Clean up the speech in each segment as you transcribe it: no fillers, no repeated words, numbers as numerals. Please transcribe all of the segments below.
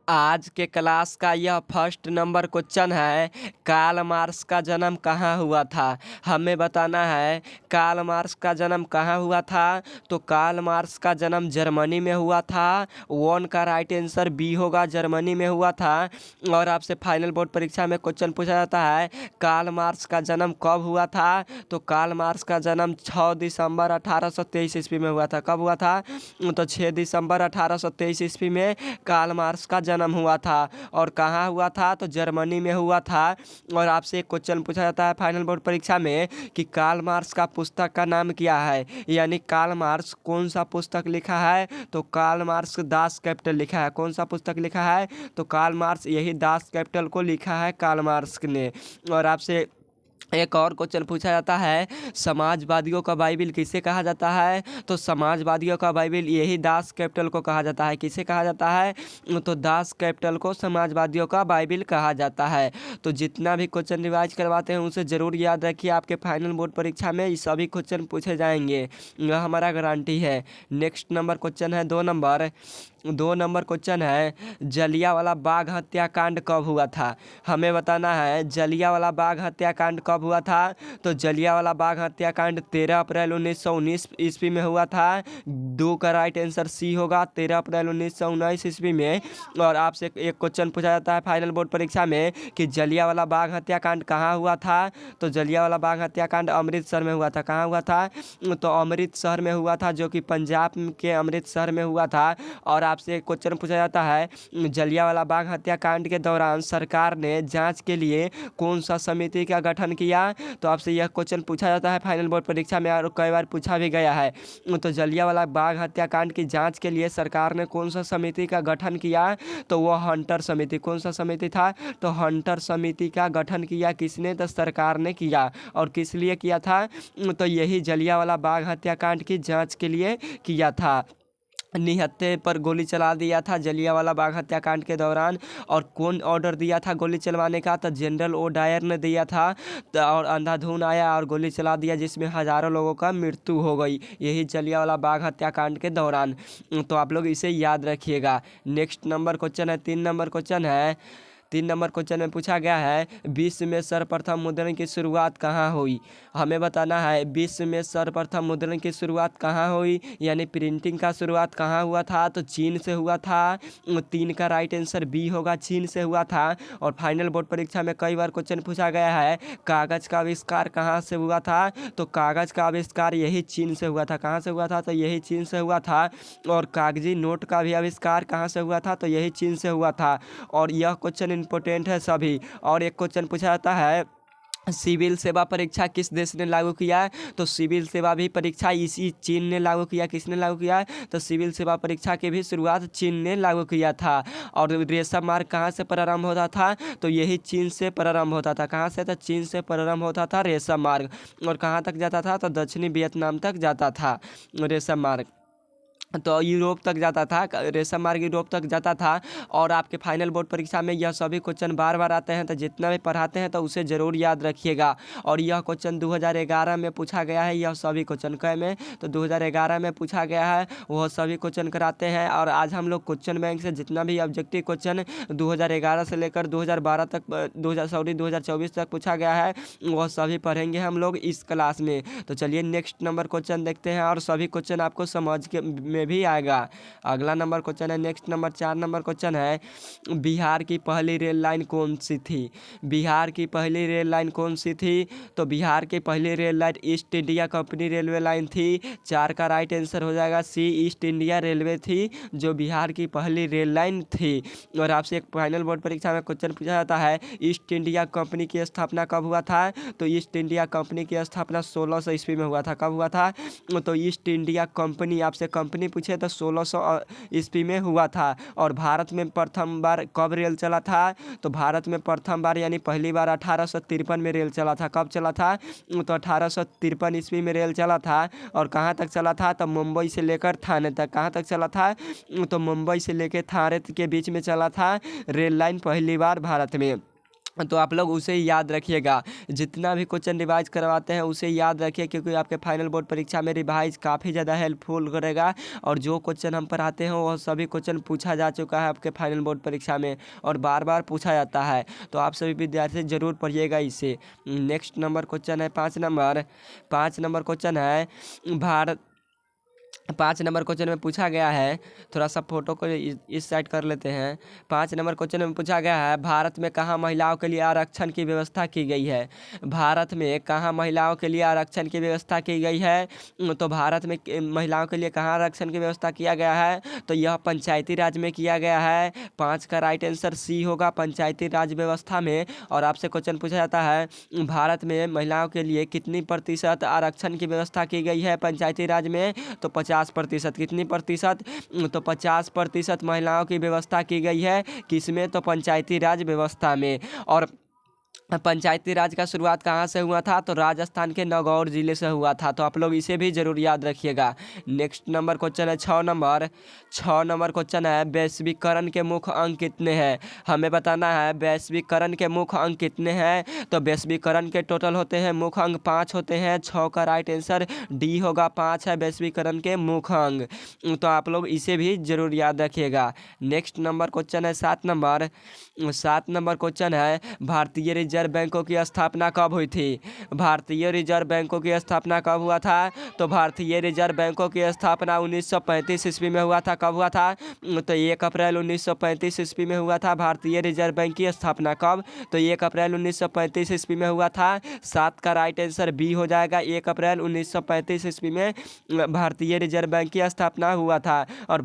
आज के क्लास का यह फर्स्ट नंबर क्वेश्चन है। कार्ल मार्क्स का जन्म कहाँ हुआ था? हमें बताना है कार्ल मार्क्स का जन्म कहाँ हुआ था। तो कार्ल मार्क्स का जन्म जर्मनी में हुआ था। वन का राइट आंसर बी होगा, जर्मनी में हुआ था। और आपसे फाइनल बोर्ड परीक्षा में क्वेश्चन पूछा जाता है कार्ल मार्क्स का जन्म कब हुआ था। तो कार्ल मार्क्स का जन्म 6 दिसंबर 1823 ईस्वी में हुआ था। कब हुआ था? तो 6 दिसंबर 1823 ईस्वी में कार्ल मार्क्स का जन्म हुआ था। और कहाँ हुआ था? तो जर्मनी में हुआ था। और आपसे एक क्वेश्चन पूछा जाता है फाइनल बोर्ड परीक्षा में कि कार्ल मार्क्स का पुस्तक का नाम क्या है, यानी कार्ल मार्क्स कौन सा पुस्तक लिखा है। तो कार्ल मार्क्स दास कैपिटल लिखा है। कौन सा पुस्तक लिखा है? तो कार्ल मार्क्स यही दास कैपिटल को लिखा है कार्ल मार्क्स ने। और आपसे एक और क्वेश्चन पूछा जाता है समाजवादियों का बाइबिल किसे कहा जाता है। तो समाजवादियों का बाइबिल यही दास कैपिटल को कहा जाता है। किसे कहा जाता है? तो दास कैपिटल को समाजवादियों का बाइबिल कहा जाता है। तो जितना भी क्वेश्चन रिवाइज करवाते हैं उसे ज़रूर याद रखिए, आपके फाइनल बोर्ड परीक्षा में ये सभी क्वेश्चन पूछे जाएंगे, यह हमारा गारंटी है। नेक्स्ट नंबर क्वेश्चन है 2 नंबर क्वेश्चन है जलियांवाला बाग हत्याकांड कब हुआ था। हमें बताना है जलियांवाला बाग हत्याकांड कब हुआ था। तो जलियांवाला बाग हत्याकांड 13 अप्रैल 1919 ईस्वी में हुआ था। 2 का राइट आंसर सी होगा, 13 अप्रैल 1919 ईस्वी में। और आपसे एक क्वेश्चन पूछा जाता है फाइनल बोर्ड परीक्षा में कि जलियांवाला बाग हत्याकांड कहाँ हुआ था। तो जलियांवाला बाग हत्याकांड अमृतसर में हुआ था। कहाँ हुआ था? तो अमृतसर में हुआ था, जो कि पंजाब के अमृतसर में हुआ था। और आपसे एक क्वेश्चन पूछा जाता है जलियांवाला बाग हत्याकांड के दौरान सरकार ने जांच के लिए कौन सा समिति का गठन किया। तो आपसे यह क्वेश्चन पूछा जाता है फाइनल बोर्ड परीक्षा में और कई बार पूछा भी गया है। तो जलियांवाला बाग हत्याकांड की जांच के लिए सरकार ने कौन सा समिति का गठन किया। तो वह हंटर समिति। कौन सा समिति था? तो हंटर समिति का गठन किया किसने? तो सरकार ने किया। और किस लिए किया था? तो यही जलियांवाला बाग हत्याकांड की जांच के लिए किया था। निहत्थे पर गोली चला दिया था जलियांवाला बाग हत्याकांड के दौरान। और कौन ऑर्डर दिया था गोली चलवाने का? तो जनरल ओ डायर ने दिया था। और अंधाधुन आया और गोली चला दिया, जिसमें हजारों लोगों का मृत्यु हो गई, यही जलियांवाला बाग हत्याकांड के दौरान। तो आप लोग इसे याद रखिएगा। नेक्स्ट नंबर क्वेश्चन है 3 नंबर क्वेश्चन है। 3 नंबर क्वेश्चन में पूछा गया है विश्व में सर्वप्रथम मुद्रण की शुरुआत कहाँ हुई। हमें बताना है विश्व में सर्वप्रथम मुद्रण की शुरुआत कहाँ हुई, यानी प्रिंटिंग का शुरुआत कहाँ हुआ था। तो चीन से हुआ था। 3 का राइट आंसर बी होगा, चीन से हुआ था। और फाइनल बोर्ड परीक्षा में कई बार क्वेश्चन पूछा गया है कागज का आविष्कार कहाँ से हुआ था। तो कागज का आविष्कार यही चीन से हुआ था। कहाँ से हुआ था? तो यही चीन से हुआ था। और कागजी नोट का भी आविष्कार कहाँ से हुआ था? तो यही चीन से हुआ था। और यह क्वेश्चन इंपॉर्टेंट है सभी। और एक क्वेश्चन पूछा जाता है सिविल सेवा परीक्षा किस देश ने लागू किया है। तो सिविल सेवा भी परीक्षा इसी चीन ने लागू किया। किसने लागू किया है? तो सिविल सेवा परीक्षा की भी शुरुआत चीन ने लागू किया था। और रेशम मार्ग कहाँ से प्रारंभ होता था? तो यही चीन से प्रारंभ होता था। कहाँ से? तो चीन से प्रारंभ होता था रेशम मार्ग। और कहाँ तक जाता था? तो दक्षिणी वियतनाम तक जाता था रेशम मार्ग। तो यूरोप तक जाता था, रेशम मार्ग यूरोप तक जाता था। और आपके फाइनल बोर्ड परीक्षा में यह सभी क्वेश्चन बार बार आते हैं, तो जितना भी पढ़ाते हैं तो उसे ज़रूर याद रखिएगा। और यह क्वेश्चन 2011 में पूछा गया है। यह सभी क्वेश्चन कै में? तो 2011 में पूछा गया है, वह सभी क्वेश्चन कराते हैं। और आज हम लोग क्वेश्चन बैंक से जितना भी ऑब्जेक्टिव क्वेश्चन 2011 से लेकर 2012 तक 2024 तक पूछा गया है, वह सभी पढ़ेंगे हम लोग इस क्लास में। तो चलिए नेक्स्ट नंबर क्वेश्चन देखते हैं, और सभी क्वेश्चन आपको समझ के में भी आएगा। अगला नंबर क्वेश्चन है नेक्स्ट नंबर 4 नंबर क्वेश्चन है बिहार की पहली रेल लाइन कौन सी थी। बिहार की पहली रेल लाइन कौन सी थी? तो बिहार की पहली rail line east India company railway line थी। 4 का राइट आंसर हो जाएगा सी, ईस्ट इंडिया रेलवे थी जो बिहार की पहली रेल लाइन थी। और आपसे एक फाइनल बोर्ड परीक्षा में क्वेश्चन पूछा जाता है ईस्ट इंडिया कंपनी की स्थापना कब हुआ था। तो ईस्ट इंडिया कंपनी की स्थापना 1600 ईस्वी में हुआ था। कब हुआ था? तो ईस्ट इंडिया कंपनी, आपसे कंपनी पूछे तो 1600 ईस्वी में हुआ था। और भारत में प्रथम बार कब रेल चला था? तो भारत में प्रथम बार यानी पहली बार 1853 में रेल चला था। कब चला था? तो 1853 ईस्वी में रेल चला था। और कहाँ तक चला था? तो मुंबई से लेकर थाने तक। कहाँ तक चला था? तो मुंबई से लेकर थाने के बीच में चला था रेल लाइन पहली बार भारत में। तो आप लोग उसे ही याद रखिएगा। जितना भी क्वेश्चन रिवाइज करवाते हैं उसे याद रखिए, क्योंकि आपके फाइनल बोर्ड परीक्षा में रिवाइज काफ़ी ज़्यादा हेल्पफुल करेगा। और जो क्वेश्चन हम पढ़ाते हैं वह सभी क्वेश्चन पूछा जा चुका है आपके फाइनल बोर्ड परीक्षा में, और बार बार पूछा जाता है। तो आप सभी विद्यार्थी जरूर पढ़िएगा इसे। नेक्स्ट नंबर क्वेश्चन है 5 नंबर। 5 नंबर क्वेश्चन है भारत 5 नंबर क्वेश्चन में पूछा गया है, थोड़ा सा फोटो को इस साइड कर लेते हैं। 5 नंबर क्वेश्चन में पूछा गया है, भारत में कहाँ महिलाओं के लिए आरक्षण की व्यवस्था की गई है। भारत में कहाँ महिलाओं के लिए आरक्षण की व्यवस्था की गई है। तो भारत में महिलाओं के लिए कहाँ आरक्षण की व्यवस्था किया गया है, तो यह पंचायती राज में किया गया है। 5 का राइट आंसर सी होगा, पंचायती राज व्यवस्था में। और आपसे क्वेश्चन पूछा जाता है, भारत में महिलाओं के लिए कितनी प्रतिशत आरक्षण की व्यवस्था की गई है पंचायती राज में, तो 50%। कितनी प्रतिशत, तो 50% महिलाओं की व्यवस्था की गई है। किसमें, तो पंचायती राज व्यवस्था में। और पंचायती राज का शुरुआत कहाँ से हुआ था, तो राजस्थान के नागौर जिले से हुआ था। तो आप लोग इसे भी जरूर याद रखिएगा। नेक्स्ट नंबर क्वेश्चन है 6 नंबर। 6 नंबर क्वेश्चन है, वैश्वीकरण के मुख्य अंक कितने हैं। हमें बताना है वैश्वीकरण के मुख्य अंक कितने हैं। तो वैश्वीकरण के टोटल होते हैं मुख्य अंक 5 होते हैं। 6 का राइट आंसर डी होगा, 5 है वैश्वीकरण के मुख्य अंक। तो आप लोग इसे भी जरूर याद रखिएगा। नेक्स्ट नंबर क्वेश्चन है 7 नंबर। 7 नंबर क्वेश्चन है, भारतीय रिजर्व बैंकों की स्थापना कब हुई थी। भारतीय रिजर्व बैंकों की स्थापना कब हुआ था, तो भारतीय रिजर्व बैंकों की स्थापना 1935 ईस्वी में हुआ था। कब हुआ था, तो 1 अप्रैल 1935 ईस्वी में हुआ था। भारतीय रिजर्व बैंक की स्थापना कब, तो 1 अप्रैल 1935 ईस्वी में हुआ था। 7 का राइट आंसर बी हो जाएगा, 1 अप्रैल 1935 ईस्वी में भारतीय रिजर्व बैंक की स्थापना हुआ था। और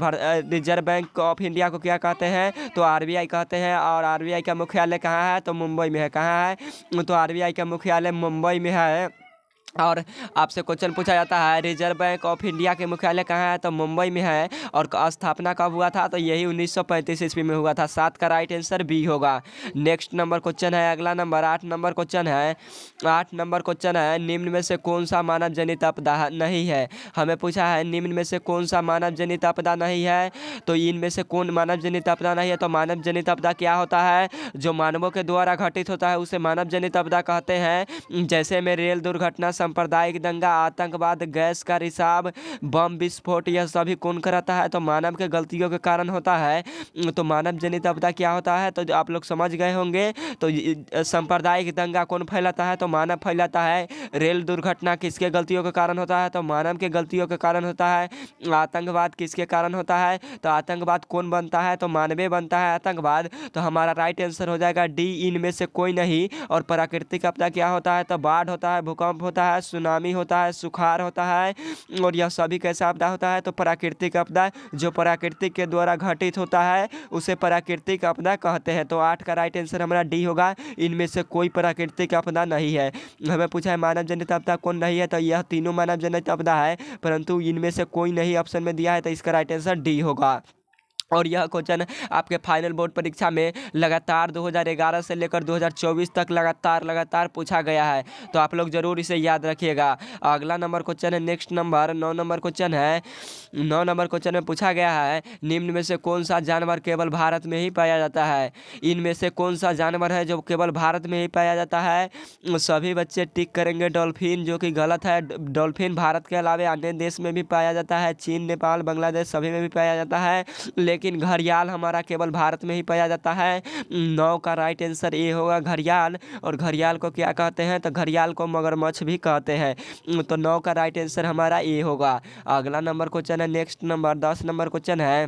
रिजर्व बैंक ऑफ इंडिया को क्या कहते हैं, तो आरबीआई कहते हैं। और आरबीआई का मुख्यालय कहाँ है, तो मुंबई में है। कहाँ है, तो आरबीआई का मुख्यालय मुंबई में है। और आपसे क्वेश्चन पूछा जाता है, रिजर्व बैंक ऑफ इंडिया के मुख्यालय कहाँ है, तो मुंबई में है। और स्थापना कब हुआ था, तो यही 1935 ईस्वी में हुआ था। 7 का राइट आंसर बी होगा। नेक्स्ट नंबर क्वेश्चन है, अगला नंबर 8 नंबर क्वेश्चन है। 8 नंबर क्वेश्चन है, निम्न में से कौन सा मानव जनित आपदा नहीं है। हमें पूछा है निम्न में से कौन सा मानव जनित आपदा नहीं है, तो इनमें से कौन मानव जनित आपदा नहीं है। तो मानव जनित आपदा क्या होता है, जो मानवों के द्वारा घटित होता है उसे मानव जनित आपदा कहते हैं। जैसे में रेल दुर्घटना, सांप्रदायिक दंगा, आतंकवाद, गैस का रिसाव, बम विस्फोट, यह सभी कौन कराता है, तो मानव के गलतियों के कारण होता है। तो मानव जनित आपदा क्या होता है, तो आप लोग समझ गए होंगे। तो सांप्रदायिक दंगा कौन फैलाता है, तो मानव फैलाता है। रेल दुर्घटना किसके गलतियों के कारण होता है, तो मानव के गलतियों के कारण होता है। आतंकवाद किसके कारण होता है, तो आतंकवाद कौन बनता है, तो मानवीय बनता है आतंकवाद। तो हमारा राइट आंसर हो जाएगा डी, इनमें से कोई नहीं। और प्राकृतिक आपदा क्या होता है, तो बाढ़ होता है, भूकंप होता है, सुनामी होता है, सुखाड़ होता है। और यह सभी कैसा आपदा होता है, तो प्राकृतिक आपदा, जो प्राकृतिक के द्वारा घटित होता है उसे प्राकृतिक आपदा कहते हैं। तो 8 का राइट आंसर हमारा डी होगा, इनमें से कोई प्राकृतिक आपदा नहीं है। हमें पूछा है मानव जनित आपदा कौन नहीं है, तो यह तीनों मानव जनित आपदा है, परंतु इनमें से कोई नहीं ऑप्शन में दिया है, तो इसका राइट आंसर डी होगा। और यह क्वेश्चन आपके फाइनल बोर्ड परीक्षा में लगातार 2011 से लेकर 2024 तक लगातार पूछा गया है। तो आप लोग जरूर इसे याद रखिएगा। अगला नंबर क्वेश्चन है, नेक्स्ट नंबर 9 नंबर क्वेश्चन है। 9 नंबर क्वेश्चन में पूछा गया है, निम्न में से कौन सा जानवर केवल भारत में ही पाया जाता है। इनमें से कौन सा जानवर है जो केवल भारत में ही पाया जाता है। सभी बच्चे टिक करेंगे डॉल्फिन, जो कि गलत है। डॉल्फिन भारत के अलावा अन्य देश में भी पाया जाता है, चीन, नेपाल, बांग्लादेश सभी में भी पाया जाता है। लेकिन घड़ियाल हमारा केवल भारत में ही पाया जाता है। 9 का राइट आंसर ए होगा, घड़ियाल। और घड़ियाल को क्या कहते हैं, तो घड़ियाल को मगरमच्छ भी कहते हैं। तो 9 का राइट आंसर हमारा ए होगा। अगला नंबर क्वेश्चन है, नेक्स्ट नंबर 10 नंबर क्वेश्चन है।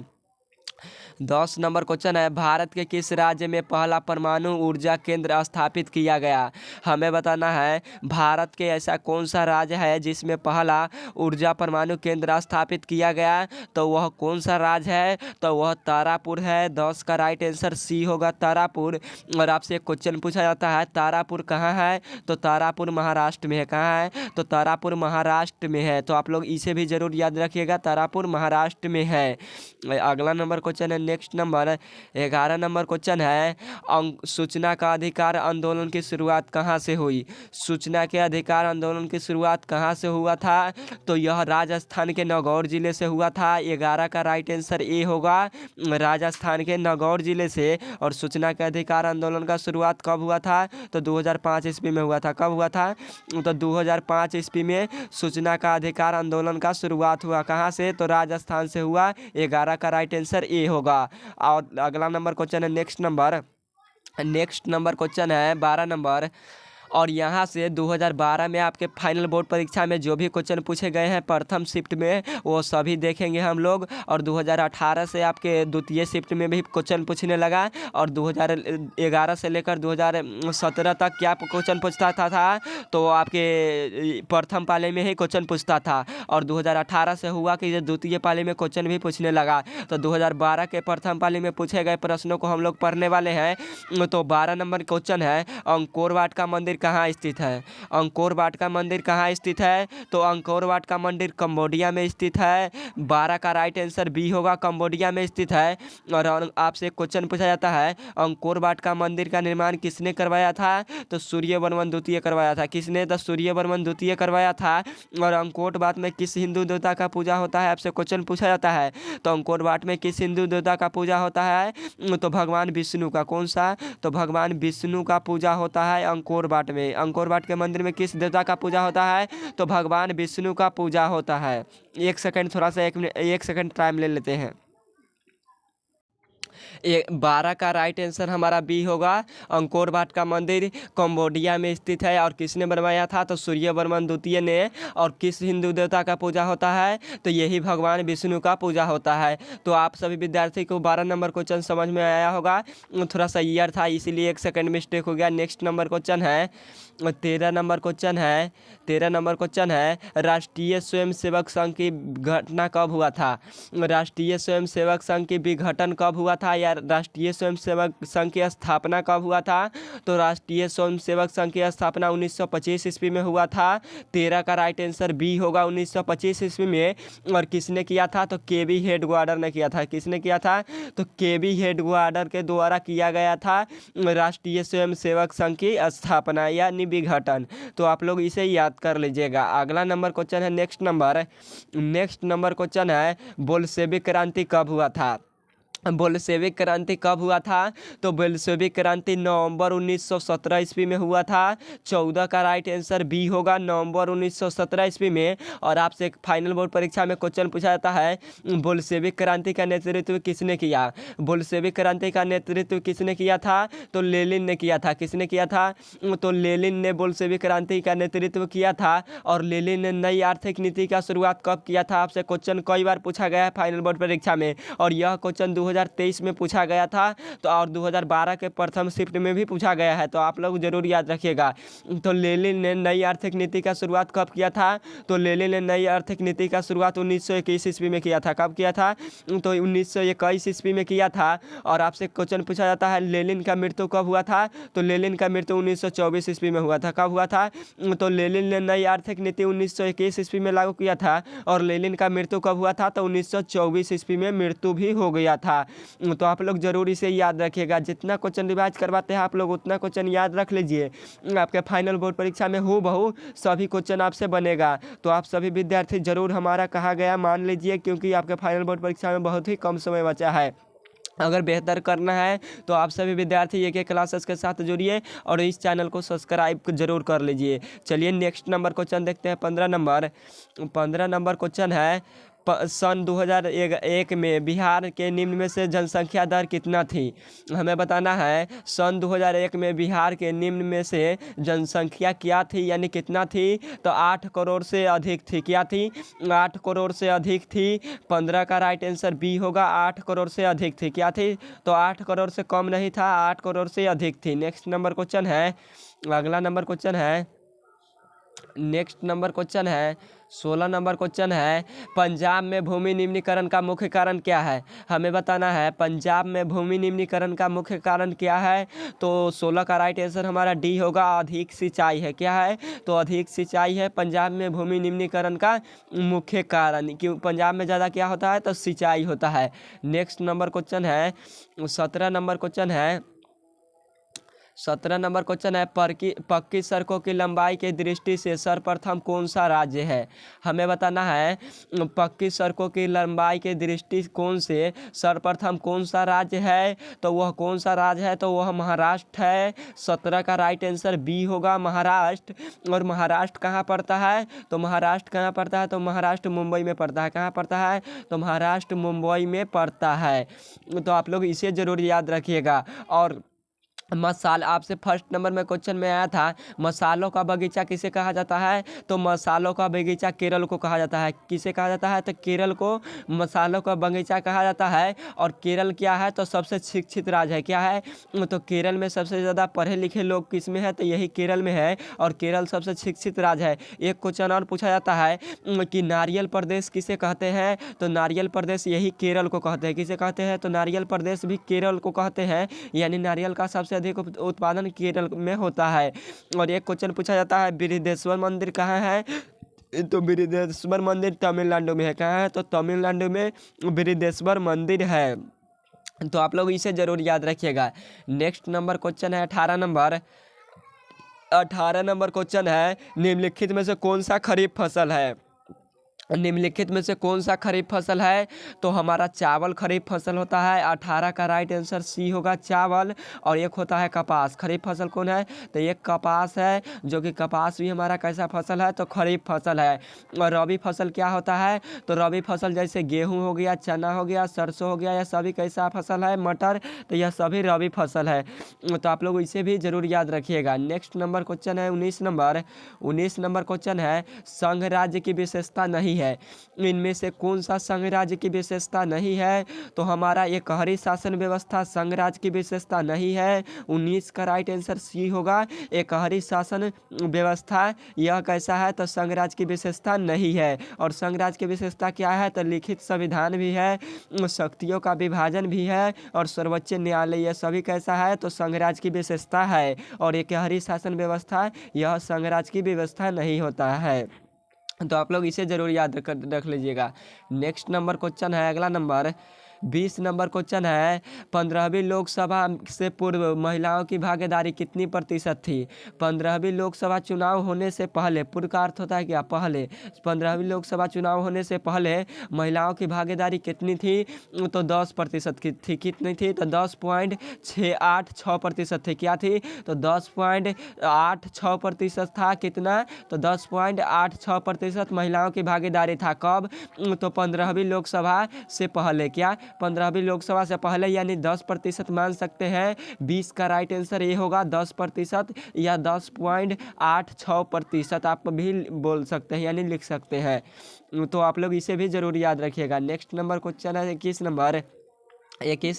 10 नंबर क्वेश्चन है, भारत के किस राज्य में पहला परमाणु ऊर्जा केंद्र स्थापित किया गया। हमें बताना है भारत के ऐसा कौन सा राज्य है जिसमें पहला ऊर्जा परमाणु केंद्र स्थापित किया गया, तो वह कौन सा राज्य है, तो वह तारापुर है। 10 का राइट आंसर सी होगा, तारापुर। और आपसे एक क्वेश्चन पूछा जाता है, तारापुर कहाँ है, तो तारापुर महाराष्ट्र में है। कहाँ है, तो तारापुर महाराष्ट्र में है। तो आप लोग इसे भी जरूर याद रखिएगा, तारापुर महाराष्ट्र में है। अगला नंबर क्वेश्चन है, नेक्स्ट नंबर 11 नंबर क्वेश्चन है सूचना का अधिकार आंदोलन की शुरुआत कहाँ से हुई। सूचना के अधिकार आंदोलन की शुरुआत कहाँ से हुआ था, तो यह राजस्थान के नागौर जिले से हुआ था। 11 का राइट आंसर ए होगा, राजस्थान के नागौर जिले से। और सूचना के अधिकार आंदोलन का शुरुआत कब हुआ था, तो 2005 ईस्वी में हुआ था। कब हुआ था, तो 2005 ईस्वी में सूचना का अधिकार आंदोलन का शुरुआत हुआ। कहाँ से, तो राजस्थान से हुआ। 11 का राइट आंसर ए होगा। और अगला नंबर क्वेश्चन है नेक्स्ट नंबर क्वेश्चन है 12 नंबर। और यहाँ से 2012 में आपके फाइनल बोर्ड परीक्षा में जो भी क्वेश्चन पूछे गए हैं प्रथम शिफ्ट में, वो सभी देखेंगे हम लोग। और 2018 से आपके द्वितीय शिफ्ट में भी क्वेश्चन पूछने लगा। और 2011 से लेकर 2017 तक क्या क्वेश्चन पूछता था, तो आपके प्रथम पाले में ही क्वेश्चन पूछता था। और 2018 से हुआ कि द्वितीय पाले में क्वेश्चन भी पूछने लगा। तो 2012 के प्रथम पाले में पूछे गए प्रश्नों को हम लोग पढ़ने वाले हैं। तो 12 नंबर क्वेश्चन है अंकोर वाट का मंदिर कहाँ स्थित है। अंकोर वाट का मंदिर कहाँ स्थित है, तो अंकोर वाट का मंदिर कंबोडिया में स्थित है। 12 का राइट आंसर बी होगा, कंबोडिया में स्थित है। और आपसे क्वेश्चन पूछा जाता है अंकोर वाट का मंदिर का निर्माण किसने करवाया था, तो सूर्यवर्मन द्वितीय करवाया था। किसने, तो सूर्यवर्मन द्वितीय करवाया था। और अंकोर वाट में किस हिंदू देवता का पूजा होता है, आपसे क्वेश्चन पूछा जाता है। तो अंकोर वाट में किस हिंदू देवता का पूजा होता है, तो भगवान विष्णु का। कौन सा, तो भगवान विष्णु का पूजा होता है अंकोर वाट में। अंकोर वाट के मंदिर में किस देवता का पूजा होता है, तो भगवान विष्णु का पूजा होता है। एक सेकंड, थोड़ा सा एक सेकंड टाइम ले लेते हैं। 12 का राइट आंसर हमारा बी होगा, अंकोर वाट का मंदिर कंबोडिया में स्थित है। और किसने बनवाया था, तो सूर्यवर्मन द्वितीय ने। और किस हिंदू देवता का पूजा होता है, तो यही भगवान विष्णु का पूजा होता है। तो आप सभी विद्यार्थी को 12 नंबर क्वेश्चन समझ में आया होगा। थोड़ा सा ईयर था इसीलिए एक सेकंड मिस्टेक हो गया। नेक्स्ट नंबर क्वेश्चन है 13 नंबर क्वेश्चन है राष्ट्रीय स्वयंसेवक संघ की घटना कब हुआ था। राष्ट्रीय स्वयंसेवक संघ की विघटन कब हुआ था, या राष्ट्रीय स्वयंसेवक संघ की स्थापना कब हुआ था, तो राष्ट्रीय स्वयंसेवक संघ की स्थापना 1925 ईस्वी में हुआ था। 13 का राइट आंसर बी होगा, 1925 ईस्वी में। और किसने किया था, तो केबी हेडग्वार्डर ने किया था। किसने किया था, तो केबी हेडग्वार्डर के द्वारा किया गया था राष्ट्रीय स्वयंसेवक संघ की स्थापना यानी विघटन। तो आप लोग इसे याद कर लीजिएगा। अगला नंबर क्वेश्चन है नेक्स्ट नंबर क्वेश्चन है बोल्शेविक क्रांति कब हुआ था। बोल्शेविक क्रांति कब हुआ था, तो बोल्शेविक क्रांति नवंबर 1917 ईस्वी में हुआ था। 14 का राइट आंसर बी होगा, नवंबर 1917 ईस्वी में। और आपसे एक फाइनल बोर्ड परीक्षा में क्वेश्चन पूछा जाता है बोल्शेविक क्रांति का नेतृत्व किसने किया। बोल्शेविक क्रांति का नेतृत्व किसने किया था, तो लेनिन ने किया था। किसने किया था, तो लेनिन ने बोल्शेविक क्रांति का नेतृत्व किया था। और लेनिन ने नई आर्थिक नीति का शुरुआत कब किया था, आपसे क्वेश्चन कई बार पूछा गया है फाइनल बोर्ड परीक्षा में। और यह क्वेश्चन 2023 में पूछा गया था, तो और 2012 के प्रथम शिफ्ट में भी पूछा गया है। तो आप लोग जरूर याद रखिएगा। तो लेनिन ने नई आर्थिक नीति का शुरुआत कब किया था, तो लेनिन ने नई आर्थिक नीति का शुरुआत 1921 ईस्वी में किया था। कब किया था, तो 1921 ईस्वी में किया था। और आपसे क्वेश्चन पूछा जाता है लेनिन का मृत्यु कब हुआ था, तो लेनिन का मृत्यु 1924 ईस्वी में हुआ था। कब हुआ था, तो लेनिन ने नई आर्थिक नीति 1921 ईस्वी में लागू किया था। और लेनिन का मृत्यु कब हुआ था, तो 1924 ईस्वी में मृत्यु भी हो गया था। तो आप लोग जरूर इसे याद रखिएगा। जितना क्वेश्चन रिवाइज करवाते हैं आप लोग उतना क्वेश्चन याद रख लीजिए। आपके फाइनल बोर्ड परीक्षा में हूबहू सभी क्वेश्चन आपसे बनेगा। तो आप सभी विद्यार्थी जरूर हमारा कहा गया मान लीजिए, क्योंकि आपके फाइनल बोर्ड परीक्षा में बहुत ही कम समय बचा है। अगर बेहतर करना है तो आप सभी विद्यार्थी एक क्लासेस के साथ जुड़िए और इस चैनल को सब्सक्राइब जरूर कर लीजिए। चलिए नेक्स्ट नंबर क्वेश्चन देखते हैं। 15 नंबर क्वेश्चन है सन 2001 में बिहार के निम्न में से जनसंख्या दर कितना थी। हमें बताना है सन 2001 में बिहार के निम्न में से जनसंख्या क्या थी, यानी कितना थी, तो 8 करोड़ से अधिक थी। क्या थी, 8 करोड़ से अधिक थी। 15 का राइट आंसर बी होगा, 8 करोड़ से अधिक थी। क्या थी, तो 8 करोड़ से कम नहीं था, 8 करोड़ से अधिक थी। नेक्स्ट नंबर क्वेश्चन है, अगला नंबर क्वेश्चन है नेक्स्ट नंबर क्वेश्चन है 16 नंबर क्वेश्चन है, पंजाब में भूमि निम्नीकरण का मुख्य कारण क्या है? हमें बताना है पंजाब में भूमि निम्नीकरण का मुख्य कारण क्या है। तो 16 का राइट आंसर हमारा डी होगा, अधिक सिंचाई है। क्या है? तो अधिक सिंचाई है पंजाब में भूमि निम्नीकरण का मुख्य कारण। क्यों पंजाब में ज़्यादा क्या होता है? तो सिंचाई होता है। नेक्स्ट नंबर क्वेश्चन है 17 नंबर क्वेश्चन है 17 नंबर क्वेश्चन है, पक्की सड़कों की लंबाई की दृष्टि से सर्वप्रथम कौन सा राज्य है? हमें बताना है पक्की सड़कों की लंबाई के दृष्टिकोण से सर्वप्रथम कौन सा राज्य है। तो वह कौन सा राज्य है? तो वह महाराष्ट्र है। 17 का राइट आंसर बी होगा, महाराष्ट्र। और महाराष्ट्र कहाँ पड़ता है? तो महाराष्ट्र कहाँ पड़ता है? तो महाराष्ट्र मुंबई में पड़ता है। कहाँ पड़ता है? तो महाराष्ट्र मुंबई में पड़ता है। तो आप लोग इसे जरूर याद रखिएगा। और मसाल आपसे फर्स्ट नंबर में क्वेश्चन में आया था, मसालों का बगीचा किसे कहा जाता है? तो मसालों का बगीचा केरल को कहा जाता है। किसे कहा जाता है? तो केरल को मसालों का बगीचा कहा जाता है। और केरल क्या है? तो सबसे शिक्षित राज्य है। क्या है? तो केरल में सबसे ज़्यादा पढ़े लिखे लोग किस में है? तो यही केरल में है। और केरल सबसे शिक्षित राज्य है। एक क्वेश्चन और पूछा जाता है कि नारियल प्रदेश किसे कहते हैं? तो नारियल प्रदेश यही केरल को कहते हैं। किसे कहते हैं? तो नारियल प्रदेश भी केरल को कहते हैं। यानी नारियल का सबसे अधिक उत्पादन केरल में होता है। और एक क्वेश्चन पूछा जाता है, बृहदेश्वर मंदिर कहाँ है? तो बृहदेश्वर मंदिर तमिलनाडु में है। कहाँ है? तो तमिलनाडु में बृहदेश्वर मंदिर है। तो आप लोग इसे जरूर याद रखिएगा। नेक्स्ट नंबर क्वेश्चन है 18 नंबर क्वेश्चन है, निम्नलिखित में से कौन सा खरीफ फसल है? निम्नलिखित में से कौन सा खरीफ फसल है? तो हमारा चावल खरीफ फसल होता है। 18 का राइट आंसर सी होगा, चावल। और एक होता है कपास। खरीफ फसल कौन है? तो एक कपास है, जो कि कपास भी हमारा कैसा फसल है? तो खरीफ फसल है। और रबी फसल क्या होता है? तो रबी फसल जैसे गेहूं हो गया, चना हो गया, सरसों हो गया, यह सभी कैसा फसल है? मटर। तो यह सभी रबी फसल है। तो आप लोग इसे भी जरूर याद रखिएगा। नेक्स्ट नंबर क्वेश्चन है 19 नंबर क्वेश्चन है, संघ राज्य की विशेषता नहीं है। इनमें से कौन सा संघ राज्य की विशेषता नहीं है? तो हमारा एकहरी शासन व्यवस्था संघ राज्य की विशेषता नहीं है। 19 का राइट आंसर सी होगा, एकहरी शासन व्यवस्था यह कैसा है? तो संघ राज्य की विशेषता नहीं है। और संघ राज्य की विशेषता क्या है? तो लिखित संविधान भी है, शक्तियों का विभाजन भी है, और सर्वोच्च न्यायालय, यह सभी कैसा है? तो संघ राज्य की विशेषता है। और एकहरी शासन व्यवस्था यह संघ राज्य की व्यवस्था नहीं होता है। तो आप लोग इसे जरूर याद रख लीजिएगा। नेक्स्ट नंबर क्वेश्चन है, अगला नंबर 20 नंबर क्वेश्चन है, 15वीं लोकसभा से पूर्व महिलाओं की भागीदारी कितनी प्रतिशत थी? 15वीं लोकसभा चुनाव होने से पहले, पूर्व का अर्थ होता है क्या? पहले। 15वीं लोकसभा चुनाव होने से पहले महिलाओं की भागीदारी कितनी थी? तो 10% की थी। कितनी थी? तो 10.686% थी। क्या थी? तो 10.86% था। कितना? तो 10.86% महिलाओं की भागीदारी था। कब? तो 15वीं लोकसभा से पहले। क्या? 15वीं लोकसभा से पहले, यानी 10% मान सकते हैं। 20 का राइट आंसर ये होगा, 10% या 10.86% आप भी बोल सकते हैं, यानी लिख सकते हैं। तो आप लोग इसे भी जरूर याद रखिएगा। नेक्स्ट नंबर क्वेश्चन है 21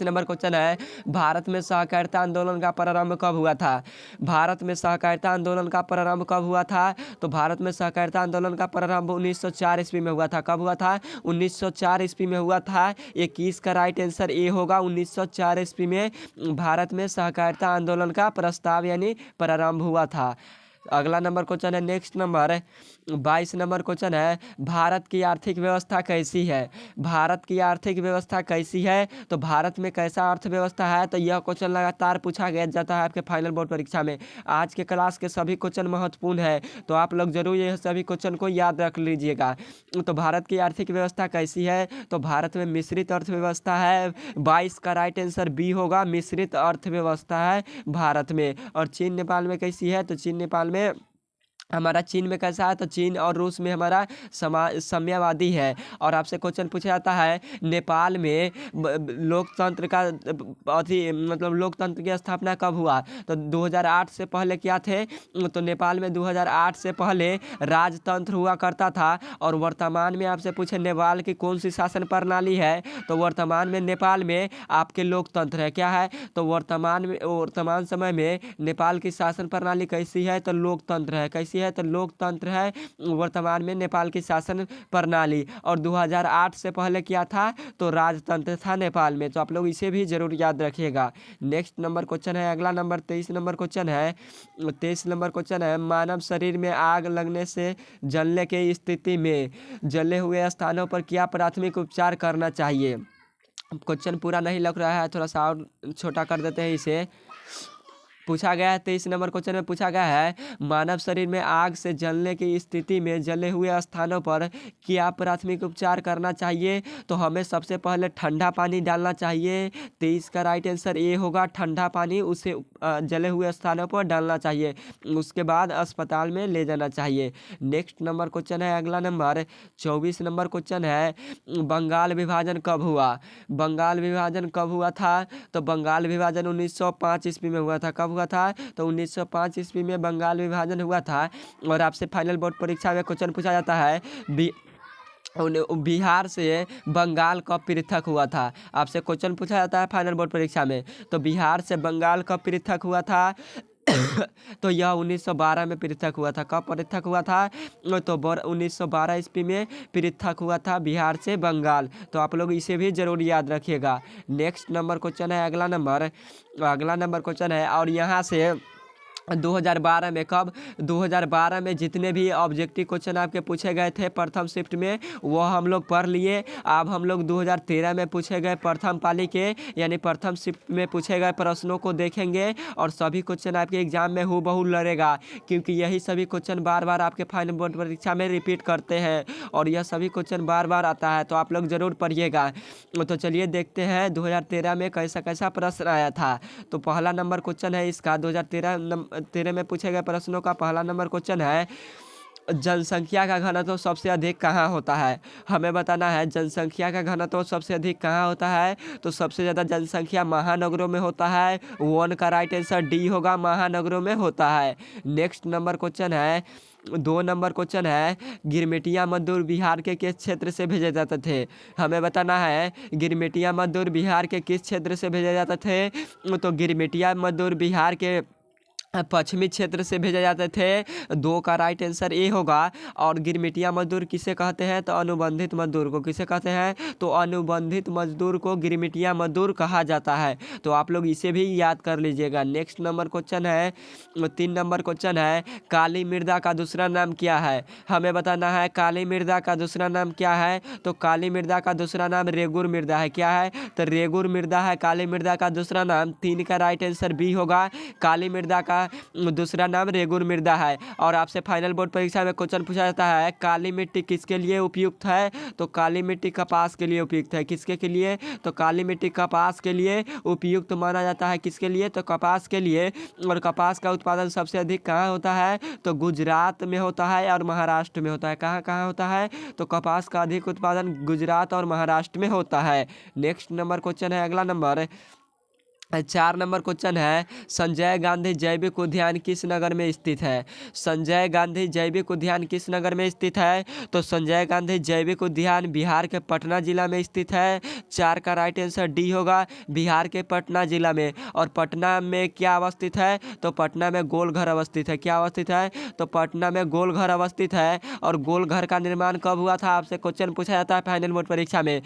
नंबर क्वेश्चन है, भारत में सहकारिता आंदोलन का प्रारंभ कब हुआ था? भारत में सहकारिता आंदोलन का प्रारंभ कब हुआ था? तो भारत में सहकारिता आंदोलन का प्रारंभ 1904 ईस्वी में हुआ था। कब हुआ था? 1904 ईस्वी में हुआ था। 21 का राइट आंसर ए होगा, 1904 ईस्वी में भारत में सहकारिता आंदोलन का प्रस्ताव यानी प्रारंभ हुआ था। अगला नंबर क्वेश्चन है, नेक्स्ट नंबर 22 नंबर क्वेश्चन है, भारत की आर्थिक व्यवस्था कैसी है? भारत की आर्थिक व्यवस्था कैसी है? तो भारत में कैसा अर्थव्यवस्था है? तो यह क्वेश्चन लगातार पूछा गया जाता है आपके फाइनल बोर्ड परीक्षा में। आज के क्लास के सभी क्वेश्चन महत्वपूर्ण है, तो आप लोग जरूर यह सभी क्वेश्चन को याद रख लीजिएगा। तो भारत की आर्थिक व्यवस्था कैसी है? तो भारत में मिश्रित अर्थव्यवस्था है। 22 का राइट आंसर बी होगा, मिश्रित अर्थव्यवस्था है भारत में। और चीन नेपाल में कैसी है? तो चीन नेपाल में हमारा, चीन में कैसा है? तो चीन और रूस में हमारा साम्यवादी है। और आपसे क्वेश्चन पूछा जाता है, नेपाल में लोकतंत्र का मतलब लोकतंत्र की स्थापना कब हुआ? तो 2008 से पहले क्या थे? तो नेपाल में 2008 से पहले राजतंत्र हुआ करता था। और वर्तमान में आपसे पूछे नेपाल की कौन सी शासन प्रणाली है? तो वर्तमान में नेपाल में आपके लोकतंत्र है। क्या है? तो वर्तमान समय में नेपाल की शासन प्रणाली कैसी है? तो लोकतंत्र है। कैसी है? है तो लोकतंत्र है वर्तमान में नेपाल की शासन प्रणाली, और 2008 से पहले क्या था तो राजतंत्र था नेपाल में। तो आप लोग इसे भी जरूर याद रखिएगा। नेक्स्ट नंबर क्वेश्चन है, अगला नंबर 23 नंबर क्वेश्चन है। 23 नंबर क्वेश्चन है, मानव शरीर में आग लगने से जलने की स्थिति में जले हुए स्थानों पर क्या प्राथमिक उपचार करना चाहिए। क्वेश्चन पूरा नहीं लग रहा है, थोड़ा सा और छोटा कर देते हैं इसे। पूछा गया है 23 नंबर क्वेश्चन में पूछा गया है, मानव शरीर में आग से जलने की स्थिति में जले हुए स्थानों पर क्या प्राथमिक उपचार करना चाहिए। तो हमें सबसे पहले ठंडा पानी डालना चाहिए। 23 का राइट आंसर ए होगा, ठंडा पानी उसे जले हुए स्थानों पर डालना चाहिए, उसके बाद अस्पताल में ले जाना चाहिए। नेक्स्ट नंबर क्वेश्चन है, अगला नंबर 24 नंबर क्वेश्चन है, बंगाल विभाजन कब हुआ। बंगाल विभाजन कब हुआ था। तो बंगाल विभाजन 1905 ईस्वी में हुआ था। कब हुआ था तो 1905 ईस्वी में बंगाल विभाजन हुआ था। और आपसे फाइनल बोर्ड परीक्षा में क्वेश्चन पूछा जाता है, बिहार से बंगाल कब पृथक हुआ था। आपसे क्वेश्चन पूछा जाता है फाइनल बोर्ड परीक्षा में, तो बिहार से बंगाल कब पृथक हुआ था तो यह 1912 में पृथक हुआ था। कब पृथक हुआ था तो 1912 ईस्वी में पृथक हुआ था बिहार से बंगाल। तो आप लोग इसे भी जरूर याद रखिएगा। नेक्स्ट नंबर क्वेश्चन है, अगला नंबर क्वेश्चन है, और यहाँ से 2012 में कब 2012 में जितने भी ऑब्जेक्टिव क्वेश्चन आपके पूछे गए थे प्रथम शिफ्ट में वो हम लोग पढ़ लिए। अब हम लोग 2013 में पूछे गए प्रथम पाली के यानी प्रथम शिफ्ट में पूछे गए प्रश्नों को देखेंगे, और सभी क्वेश्चन आपके एग्जाम में हूबहू लड़ेगा, क्योंकि यही सभी क्वेश्चन बार बार आपके फाइनल बोर्ड परीक्षा में रिपीट करते हैं और यह सभी क्वेश्चन बार बार आता है, तो आप लोग जरूर पढ़िएगा। तो चलिए देखते हैं 2013 में कैसा कैसा प्रश्न आया था। तो पहला नंबर क्वेश्चन है इसका 2013 में पूछे गए प्रश्नों का पहला नंबर क्वेश्चन है, जनसंख्या का घनत्व सबसे अधिक कहाँ होता है। हमें बताना है जनसंख्या का घनत्व सबसे अधिक कहाँ होता है। तो सबसे ज़्यादा जनसंख्या महानगरों में होता है। 1 का राइट आंसर डी होगा, महानगरों में होता है। नेक्स्ट नंबर क्वेश्चन है 2 नंबर क्वेश्चन है, गिरमिटिया मजदूर बिहार के किस क्षेत्र से भेजे जाते थे। हमें बताना है गिरमिटिया मजदूर बिहार के किस क्षेत्र से भेजे जाते थे। तो गिरमिटिया मजदूर बिहार के पश्चिमी क्षेत्र से भेजे जाते थे। 2 का राइट आंसर ए होगा। और गिरमिटिया मजदूर किसे कहते हैं तो अनुबंधित मजदूर को किसे कहते हैं तो अनुबंधित मजदूर को गिरमिटिया मजदूर कहा जाता है। तो आप लोग इसे भी याद कर लीजिएगा। नेक्स्ट नंबर क्वेश्चन है 3 नंबर क्वेश्चन है, काली मृदा का दूसरा नाम क्या है। हमें बताना है काली मृदा का दूसरा नाम क्या है। तो काली मृदा का दूसरा नाम रेगुर मृदा है। क्या है तो रेगुर मृदा है काली मृदा का दूसरा नाम। 3 का राइट आंसर बी होगा, काली मृदा का दूसरा नाम रेगुर मृदा है। और आपसे फाइनल बोर्ड परीक्षा में क्वेश्चन पूछा जाता है, काली मिट्टी किसके लिए उपयुक्त है। तो काली मिट्टी कपास के लिए उपयुक्त है। किसके के लिए तो काली मिट्टी कपास के लिए उपयुक्त माना जाता है। किसके लिए तो कपास के लिए। और कपास का उत्पादन सबसे अधिक कहाँ होता है तो गुजरात में होता है और महाराष्ट्र में होता है। कहाँ कहाँ होता है तो कपास का अधिक उत्पादन गुजरात और महाराष्ट्र में होता है। नेक्स्ट नंबर क्वेश्चन है, अगला नंबर 4 नंबर क्वेश्चन है, संजय गांधी जैविक उद्यान किस नगर में स्थित है। संजय गांधी जैविक उद्यान किस नगर में स्थित है। तो संजय गांधी जैविक उद्यान बिहार के पटना जिला में स्थित है। 4 का राइट आंसर डी होगा, बिहार के पटना जिला में। और पटना में क्या अवस्थित है तो पटना में गोलघर अवस्थित है। क्या अवस्थित है तो पटना में गोलघर अवस्थित है। और गोलघर का निर्माण कब हुआ था आपसे क्वेश्चन पूछा जाता है फाइनल बोर्ड परीक्षा में।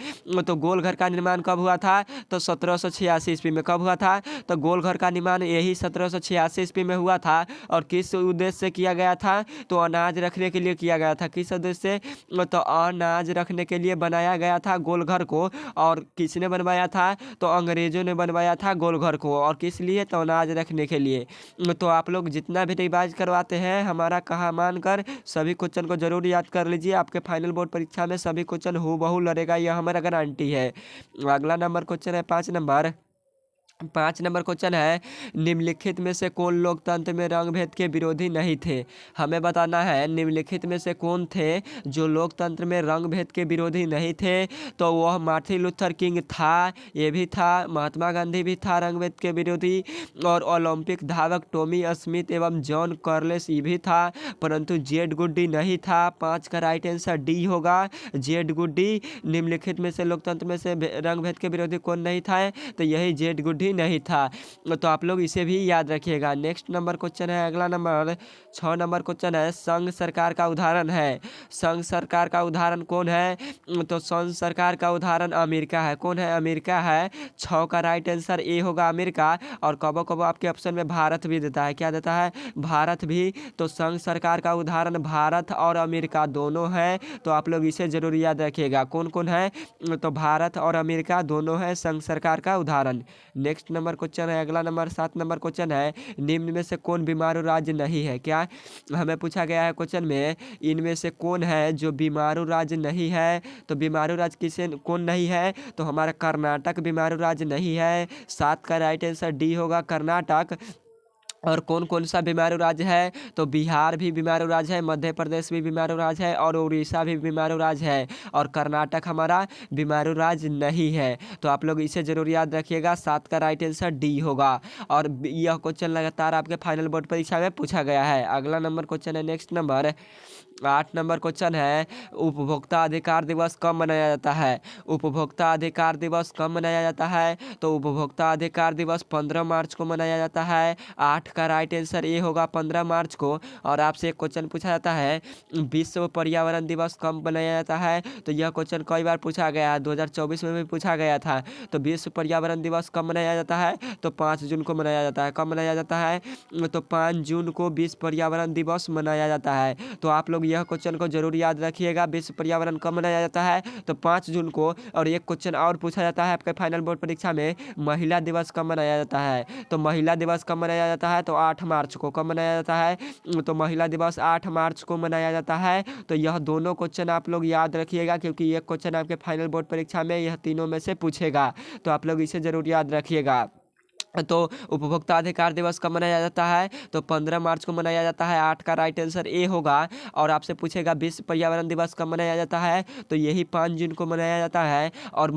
तो गोलघर का निर्माण कब हुआ था तो 1786 ईस्वी में। कब हुआ था तो गोलघर का निर्माण यही 1786 ईस्वी में हुआ था। और किस उद्देश्य से किया गया था तो अनाज रखने के लिए किया गया था। किस उद्देश्य से तो अनाज रखने के लिए बनाया गया था गोलघर को। और किसने बनवाया था तो अंग्रेजों ने बनवाया था गोलघर को। और किस लिए तो अनाज रखने के लिए। तो आप लोग जितना भी रिवाइज करवाते हैं हमारा कहा मानकर सभी क्वेश्चन को जरूर याद कर लीजिए। आपके फाइनल बोर्ड परीक्षा में सभी क्वेश्चन हूबहू लड़ेगा, यह हमारा गारंटी है। अगला नंबर क्वेश्चन है 5 नंबर क्वेश्चन है, निम्नलिखित में से कौन लोकतंत्र में रंग भेद के विरोधी नहीं थे। हमें बताना है निम्नलिखित में से कौन थे जो लोकतंत्र में रंग भेद के विरोधी नहीं थे। तो वह मार्टिन लूथर किंग था, ये भी था, महात्मा गांधी भी था रंग भेद के विरोधी, और ओलंपिक धावक टॉमी स्मिथ एवं जॉन कार्लेस ये भी था, परंतु जेड गुड्डी नहीं था। 5 का राइट आंसर डी होगा, जेड गुड्डी। निम्नलिखित में से लोकतंत्र में से रंग भेद के विरोधी कौन नहीं था तो यही जेड गुड्डी भी नहीं था। तो आप लोग इसे भी याद रखिएगा। नेक्स्ट नंबर क्वेश्चन है, अगला नंबर 6 नंबर क्वेश्चन है, संघ सरकार का उदाहरण है। संघ सरकार का उदाहरण कौन है? तो संघ सरकार का उदाहरण अमेरिका है। कौन है? अमेरिका है। 6 का राइट आंसर ए होगा, अमेरिका। और कबो कबो आपके ऑप्शन में भारत भी देता है। क्या देता है? भारत भी। तो संघ सरकार का उदाहरण भारत और अमेरिका दोनों है। तो आप लोग इसे जरूर याद रखिएगा। कौन कौन है? तो भारत और अमेरिका दोनों है संघ सरकार का उदाहरण। नेक्स्ट नंबर क्वेश्चन है, अगला नंबर 7 नंबर क्वेश्चन है, निम्न में से कौन बीमारू राज्य नहीं है? क्या हमें पूछा गया है क्वेश्चन में, इनमें से कौन है जो बीमारू राज्य नहीं है? तो बीमारू राज्य किसे कौन नहीं है? तो हमारा कर्नाटक बीमारू राज्य नहीं है। 7 का राइट आंसर डी होगा, कर्नाटक। और कौन कौन सा बीमारू राज्य है? तो बिहार भी बीमारू राज्य है, मध्य प्रदेश भी बीमारू राज्य है, और उड़ीसा भी बीमारू राज्य है। और कर्नाटक हमारा बीमारू राज्य नहीं है। तो आप लोग इसे जरूर याद रखिएगा। 7 का राइट आंसर डी होगा। और यह क्वेश्चन लगातार आपके फाइनल बोर्ड परीक्षा में पूछा गया है। अगला नंबर क्वेश्चन है, नेक्स्ट नंबर 8 नंबर क्वेश्चन है, उपभोक्ता अधिकार दिवस कब मनाया जाता है? उपभोक्ता अधिकार दिवस कब मनाया जाता है? तो उपभोक्ता अधिकार दिवस 15 मार्च को मनाया जाता है। 8 का राइट आंसर ये होगा, 15 मार्च को। और आपसे एक क्वेश्चन पूछा जाता है, विश्व पर्यावरण दिवस कब मनाया जाता है? तो यह क्वेश्चन कई बार पूछा गया है, 2024 में भी पूछा गया था। तो विश्व पर्यावरण दिवस कब मनाया जाता है? तो 5 जून को मनाया जाता है। कब मनाया जाता है? तो 5 जून को विश्व पर्यावरण दिवस मनाया जाता है। तो आप लोग यह क्वेश्चन को जरूर याद रखिएगा। विश्व पर्यावरण कब मनाया जाता है? तो 5 जून को। और एक क्वेश्चन और पूछा जाता है आपके फाइनल बोर्ड परीक्षा में, महिला दिवस कब मनाया जाता है? तो महिला दिवस कब मनाया जाता है? तो 8 मार्च को। कब मनाया जाता है? तो महिला दिवस 8 मार्च को मनाया जाता है। तो यह दोनों क्वेश्चन आप लोग याद रखिएगा, क्योंकि यह क्वेश्चन आपके फाइनल बोर्ड परीक्षा में यह तीनों में से पूछेगा। तो आप लोग इसे जरूर याद रखिएगा। तो उपभोक्ता अधिकार दिवस कब मनाया जाता है? तो 15 मार्च को मनाया जाता है। 8 का राइट आंसर ए होगा। और आपसे पूछेगा विश्व पर्यावरण दिवस कब मनाया जाता है? तो यही 5 जून को मनाया जाता है। और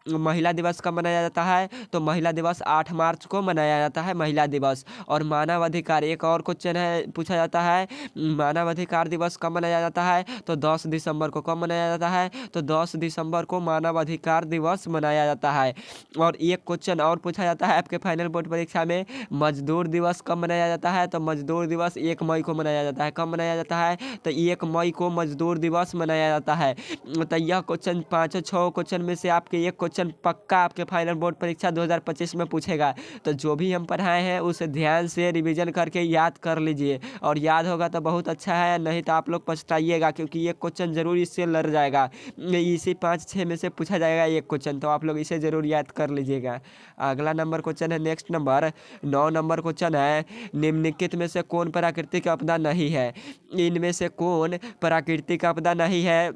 महिला दिवस कब मनाया जाता है? तो महिला दिवस 8 मार्च को मनाया जाता है, महिला दिवस। और मानव अधिकार, एक और क्वेश्चन है पूछा जाता है, मानव अधिकार दिवस कब मनाया जाता है? तो 10 दिसंबर को। कब मनाया जाता है? तो 10 दिसंबर को मानव अधिकार दिवस मनाया जाता है। और एक क्वेश्चन और पूछा जाता है आपके फाइनल बोर्ड परीक्षा में, मजदूर दिवस कब मनाया जाता है? तो मजदूर दिवस 1 मई को मनाया जाता है। कब मनाया जाता है? तो 1 मई को मजदूर दिवस मनाया जाता है। तो यह क्वेश्चन 5-6 क्वेश्चन में से आपके एक क्वेश्चन पक्का आपके फाइनल बोर्ड परीक्षा 2025 में पूछेगा। तो जो भी हम पढ़ाए हैं उसे ध्यान से रिवीजन करके याद कर लीजिए। और याद होगा तो बहुत अच्छा है, नहीं तो आप लोग पछताइएगा, क्योंकि ये क्वेश्चन जरूर इससे लड़ जाएगा। इसी 5-6 में से पूछा जाएगा एक क्वेश्चन। तो आप लोग इसे जरूर याद कर लीजिएगा। अगला नंबर क्वेश्चन है, नेक्स्ट नंबर 9 नंबर क्वेश्चन है, निम्नलिखित में से कौन प्राकृतिक आपदा नहीं है? इनमें से कौन प्राकृतिक आपदा नहीं है?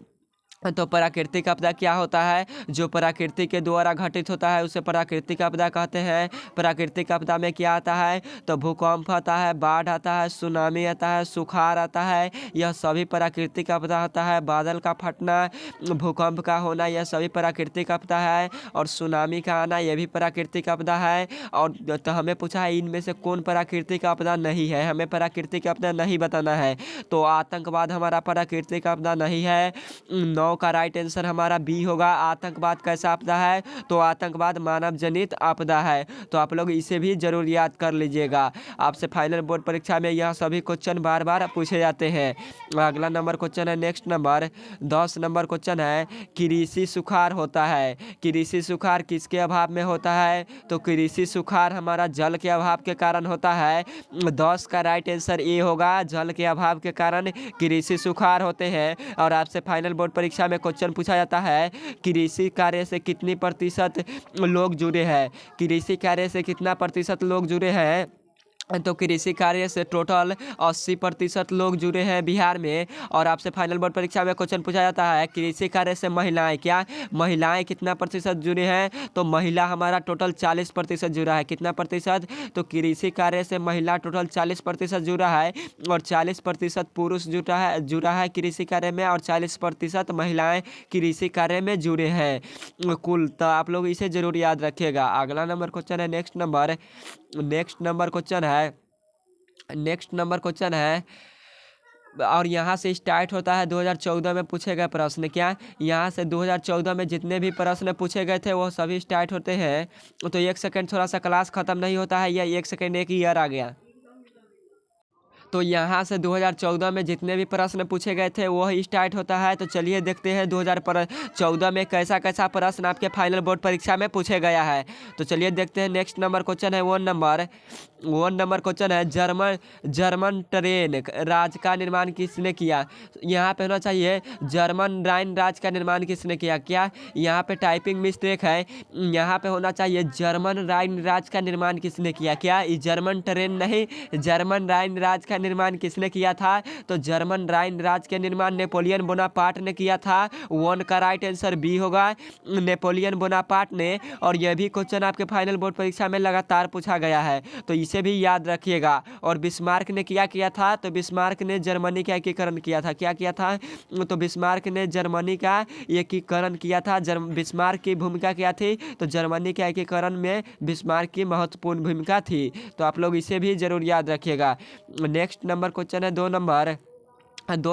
तो प्राकृतिक आपदा क्या होता है? जो प्रकृति के द्वारा घटित होता है उसे प्राकृतिक आपदा कहते हैं। प्राकृतिक आपदा में क्या आता है? तो भूकंप आता है, बाढ़ आता है, सुनामी आता है, सुखाड़ आता है। यह सभी प्राकृतिक आपदा होता है। बादल का फटना, भूकंप का होना, यह सभी प्राकृतिक आपदा है। और सुनामी का आना, यह भी प्राकृतिक आपदा है। और तो हमें पूछा है इनमें से कौन प्राकृतिक आपदा नहीं है? हमें प्राकृतिक आपदा नहीं बताना है। तो आतंकवाद हमारा प्राकृतिक आपदा नहीं है। 9 का राइट आंसर हमारा बी होगा। आतंकवाद कैसा आपदा है? तो आतंकवाद मानव जनित आपदा है। तो आप लोग इसे भी जरूर याद कर लीजिएगा। आपसे फाइनल बोर्ड परीक्षा में यह सभी क्वेश्चन बार बार पूछे जाते हैं। अगला नंबर क्वेश्चन है, नेक्स्ट नंबर 10 नंबर क्वेश्चन है, कृषि सुखाड़ होता है। कृषि सुखाड़ किसके अभाव में होता है? तो कृषि सुखाड़ हमारा जल के अभाव के कारण होता है। 10 का राइट आंसर ए होगा, जल के अभाव के कारण कृषि सुखाड़ होते हैं। और आपसे फाइनल बोर्ड परीक्षा में क्वेश्चन पूछा जाता है, कृषि कार्य से कितनी प्रतिशत लोग जुड़े हैं? कृषि कार्य से कितना प्रतिशत लोग जुड़े हैं? तो कृषि कार्य से टोटल 80% लोग जुड़े हैं बिहार में। और आपसे फाइनल बोर्ड परीक्षा में क्वेश्चन पूछा जाता है, कृषि कार्य से महिलाएं, क्या महिलाएं कितना प्रतिशत जुड़े हैं? तो महिला हमारा टोटल 40% जुड़ा है। कितना प्रतिशत? तो कृषि कार्य से महिला टोटल 40% जुड़ा है। और 40% पुरुष जुड़ा है कृषि कार्य में, और 40% महिलाएं कृषि कार्य में जुड़े हैं कुल। तो आप लोग इसे जरूर याद रखिएगा। अगला नंबर क्वेश्चन है, नेक्स्ट नंबर क्वेश्चन है, नेक्स्ट नंबर क्वेश्चन है, और यहाँ से स्टार्ट होता है 2014 में पूछे गए प्रश्न। क्या यहाँ से 2014 में जितने भी प्रश्न पूछे गए थे वो सभी स्टार्ट होते हैं। तो एक सेकंड, थोड़ा सा क्लास ख़त्म नहीं होता है, या एक सेकंड एक ईयर आ गया। तो यहाँ से 2014 में जितने भी प्रश्न पूछे गए थे वो ही स्टार्ट होता है। तो चलिए देखते हैं 2014 में कैसा कैसा प्रश्न आपके फाइनल बोर्ड परीक्षा में पूछे गया है। तो चलिए देखते हैं। नेक्स्ट नंबर क्वेश्चन है वन नंबर क्वेश्चन है, जर्मन ट्रेन राज का निर्माण किसने किया। यहाँ पे होना चाहिए जर्मन राइन राज का निर्माण किसने किया। क्या यहाँ पे टाइपिंग मिस्टेक है, यहाँ पे होना चाहिए जर्मन राइन राज का निर्माण किसने किया। क्या ये जर्मन ट्रेन नहीं, जर्मन राइन राज का निर्माण किसने किया था। तो जर्मन राइन राज के निर्माण नेपोलियन बोनापार्ट ने किया था। वन का राइट आंसर बी होगा, नेपोलियन बोनापार्ट ने। और यह भी क्वेश्चन आपके फाइनल बोर्ड परीक्षा में लगातार पूछा गया है, तो इसे भी याद रखिएगा। और बिस्मार्क ने क्या किया था। तो बिस्मार्क ने जर्मनी का एकीकरण किया था। क्या किया था। तो बिस्मार्क ने जर्मनी का एकीकरण किया था। बिस्मार्क की भूमिका क्या थी। तो जर्मनी के एकीकरण में बिस्मार्क की महत्वपूर्ण भूमिका थी। तो आप लोग इसे भी जरूर याद रखिएगा। नेक्स्ट नंबर क्वेश्चन है दो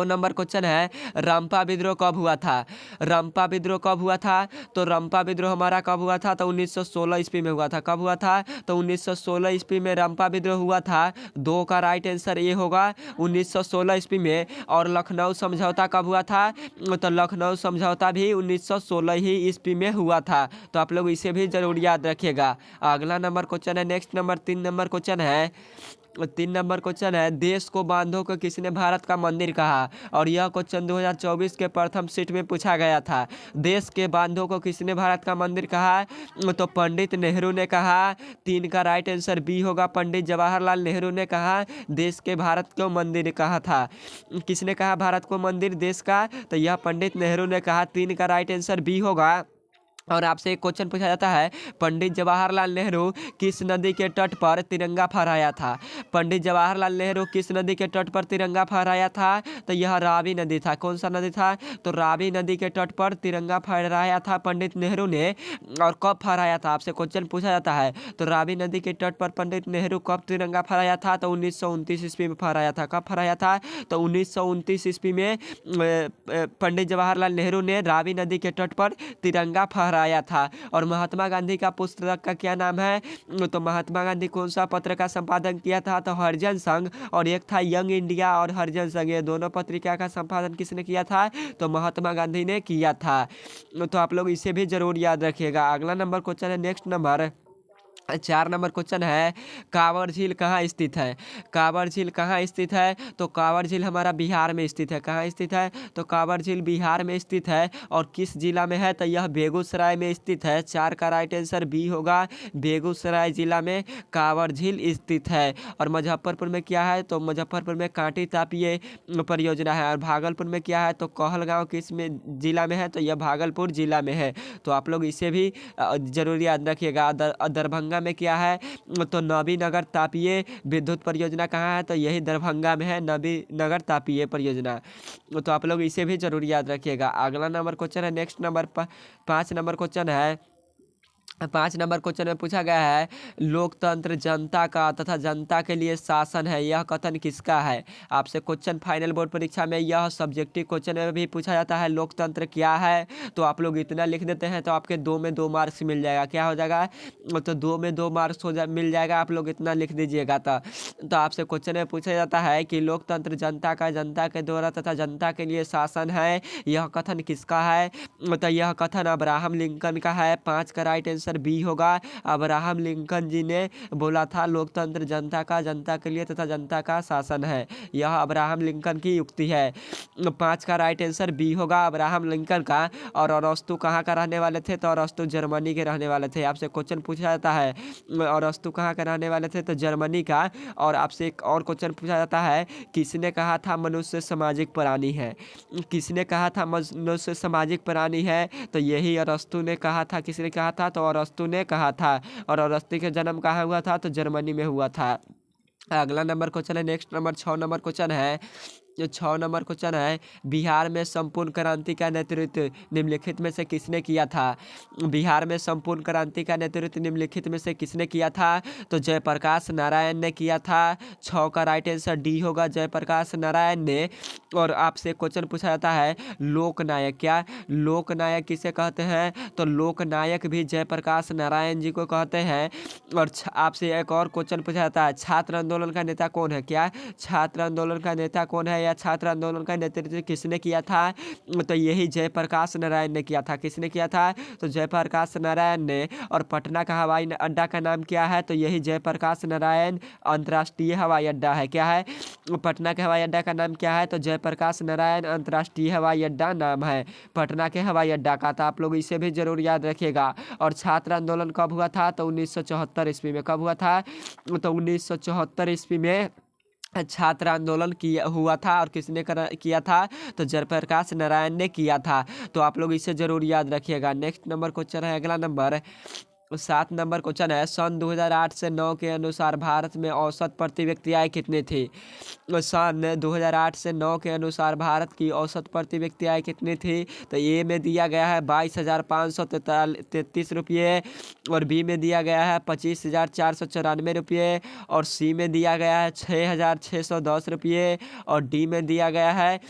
नंबर क्वेश्चन है, रंपा विद्रोह कब हुआ था। रंपा विद्रोह कब हुआ था। तो रंपा विद्रोह हमारा कब हुआ था। तो 1916 ईस्वी में हुआ था। कब हुआ था। तो 1916 ईस्वी में रंपा विद्रोह हुआ था। दो का राइट आंसर ये होगा, 1916 ईस्वी में। और लखनऊ समझौता कब हुआ था। तो लखनऊ समझौता भी 1916 ही ईस्वी में हुआ था। तो आप लोग इसे भी जरूर याद रखिएगा। अगला नंबर क्वेश्चन है, नेक्स्ट नंबर 3 नंबर क्वेश्चन है, देश को बांधो को किसने भारत का मंदिर कहा। और यह क्वेश्चन 2024 के प्रथम सेट में पूछा गया था। देश के बांधो को किसने भारत का मंदिर कहा। तो पंडित नेहरू ने कहा। 3 का राइट आंसर बी होगा, पंडित जवाहरलाल नेहरू ने कहा देश के भारत को मंदिर कहा था। किसने कहा भारत को मंदिर देश का। तो यह पंडित नेहरू ने कहा। 3 का राइट आंसर बी होगा। और आपसे एक क्वेश्चन पूछा जाता है, पंडित जवाहरलाल नेहरू किस नदी के तट पर तिरंगा फहराया था। पंडित जवाहरलाल नेहरू किस नदी के तट पर तिरंगा फहराया था। तो यह रावी नदी था। कौन सा नदी था। तो रावी नदी के तट पर तिरंगा फहराया था पंडित नेहरू ने। और कब फहराया था, आपसे क्वेश्चन पूछा जाता है। तो रावी नदी के तट पर पंडित नेहरू कब तिरंगा फहराया था। तो 1929 ईस्वी में फहराया था। कब फहराया था। तो 1929 ईस्वी में पंडित जवाहरलाल नेहरू ने रावी नदी के तट पर तिरंगा फहराया था। और महात्मा गांधी का पुस्तक का क्या नाम है। तो महात्मा गांधी कौन सा पत्र का संपादन किया था। तो हरिजन संघ। और एक था यंग इंडिया और हरिजन संघ, ये दोनों पत्रिका का संपादन किसने किया था। तो महात्मा गांधी ने किया था। तो आप लोग इसे भी जरूर याद रखिएगा। अगला नंबर क्वेश्चन है, नेक्स्ट नंबर 4 नंबर क्वेश्चन है, कांवर झील कहाँ स्थित है। कांवर झील कहाँ स्थित है। तो कांवर झील हमारा बिहार में स्थित है। कहाँ स्थित है। तो कांवर झील बिहार में स्थित है। और किस जिला में है। तो यह बेगूसराय में स्थित है। 4 का राइट आंसर बी होगा, बेगूसराय जिला में कांवर झील स्थित है। और मुजफ्फरपुर में क्या है। तो मुजफ्फरपुर में कांटी तापीय परियोजना है। और भागलपुर में क्या है। तो कहलगांव किस में जिला में है। तो यह भागलपुर जिला में है। तो आप लोग इसे भी जरूर याद रखिएगा। दरभंगा में क्या है। तो नवीनगर तापीय विद्युत परियोजना कहाँ है। तो यही दरभंगा में है, नवीनगर तापीय परियोजना। तो आप लोग इसे भी जरूर याद रखिएगा। अगला नंबर क्वेश्चन है, नेक्स्ट नंबर 5 नंबर क्वेश्चन है। 5 नंबर क्वेश्चन में पूछा गया है, लोकतंत्र जनता का तथा जनता के लिए शासन है, यह कथन किसका है। आपसे क्वेश्चन फाइनल बोर्ड परीक्षा में यह सब्जेक्टिव क्वेश्चन में भी पूछा जाता है, लोकतंत्र क्या है। तो आप लोग इतना लिख देते हैं तो आपके 2 में 2 मार्क्स मिल जाएगा। क्या हो जाएगा। तो 2 में 2 मार्क्स मिल जाएगा। आप लोग इतना लिख दीजिएगा। तो आपसे क्वेश्चन में पूछा जाता है कि लोकतंत्र जनता का, जनता के द्वारा तथा जनता के लिए शासन है, यह कथन किसका है। तो यह कथन अब्राहम लिंकन का है। 5 का राइट आंसर बी होगा, अब्राहम लिंकन जी ने बोला था लोकतंत्र जनता का, जनता के लिए तथा जनता का शासन है। यह अब्राहम लिंकन की युक्ति है। 5 का राइट आंसर बी होगा, अब्राहम लिंकन का। और अरस्तु कहाँ का रहने वाले थे। तो अरस्तु जर्मनी के रहने वाले थे। आपसे क्वेश्चन पूछा जाता है अरस्तु कहाँ के रहने वाले थे। तो जर्मनी का। और आपसे एक और क्वेश्चन पूछा जाता है, किसने कहा था मनुष्य सामाजिक प्राणी है। किसने कहा था मनुष्य सामाजिक प्राणी है। तो यही अरस्तु ने कहा था। किसने कहा था। तो अरस्तु ने कहा था। और अरस्तु का जन्म कहाँ हुआ था। तो जर्मनी में हुआ था। अगला नंबर क्वेश्चन है, नेक्स्ट नंबर 6 नंबर क्वेश्चन है, जो 6 नंबर क्वेश्चन है, बिहार में संपूर्ण क्रांति का नेतृत्व निम्नलिखित में से किसने किया था? बिहार में संपूर्ण क्रांति का नेतृत्व निम्नलिखित में से किसने किया था? तो जयप्रकाश नारायण ने किया था। 6 का राइट आंसर डी होगा, जयप्रकाश नारायण ने। और आपसे क्वेश्चन पूछा जाता है लोकनायक, क्या लोकनायक किसे कहते हैं? तो लोकनायक भी जयप्रकाश नारायण जी को कहते हैं। और आपसे एक और क्वेश्चन पूछा जाता है छात्र आंदोलन का नेता कौन है? क्या छात्र आंदोलन का नेता कौन है या छात्र आंदोलन का नेतृत्व किसने किया था? तो यही जयप्रकाश नारायण ने किया था। किसने किया था? तो जयप्रकाश नारायण ने। और पटना का हवाई अड्डा का नाम क्या है? तो यही जयप्रकाश नारायण अंतर्राष्ट्रीय हवाई अड्डा है। क्या है पटना के हवाई अड्डा का नाम? क्या है? तो जयप्रकाश नारायण अंतर्राष्ट्रीय हवाई अड्डा नाम है पटना के हवाई अड्डा का। तो आप लोग इसे भी जरूर याद रखिएगा। और छात्र आंदोलन कब हुआ था? तो 1974 ईस्वी में। कब हुआ था? तो 1974 ईस्वी में छात्र आंदोलन किया हुआ था। और किसने किया था? तो जयप्रकाश नारायण ने किया था। तो आप लोग इसे जरूर याद रखिएगा। नेक्स्ट नंबर क्वेश्चन है, अगला नंबर 7 नंबर क्वेश्चन है, सन 2008 से 9 के अनुसार भारत में औसत प्रति व्यक्ति आय कितनी थी? सन 2008 से 9 के अनुसार भारत की औसत प्रति व्यक्ति आय कितनी थी? तो ए में दिया गया है 22,533 रुपये, और बी में दिया गया है 25,494 रुपये, और सी में दिया गया है 6,610 रुपये, और डी में दिया गया है